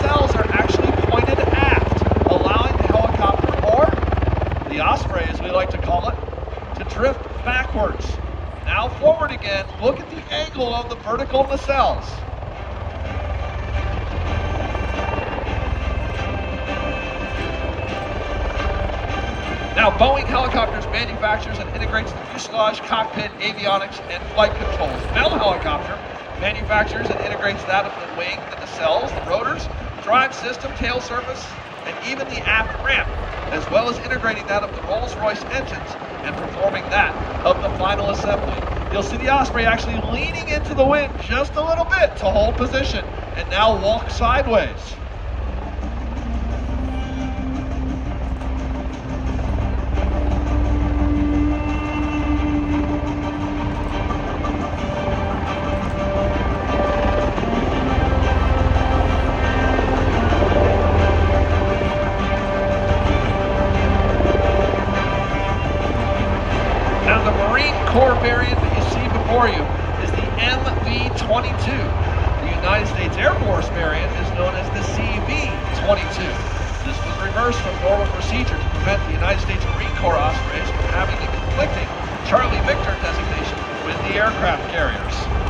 nacelles are actually pointed aft, allowing the helicopter, or the Osprey as we like to call it, to drift backwards. Now forward again. Look at the angle of the vertical nacelles. Now, Boeing Helicopters manufactures and integrates the fuselage, cockpit, avionics, and flight controls. Bell Helicopter manufactures and integrates that of the wing, the nacelles, the rotors, drive system, tail surface, and even the aft ramp, as well as integrating that of the Rolls-Royce engines and performing that of the final assembly. You'll see the Osprey actually leaning into the wind just a little bit to hold position and now walk sideways. Now the Marine Corps variant that you see before you is the MV-22. The United States Air Force variant is known as the CV-22. This was reversed from normal procedure to prevent the United States Marine Corps Ospreys from having a conflicting Charlie Victor designation with the aircraft carriers.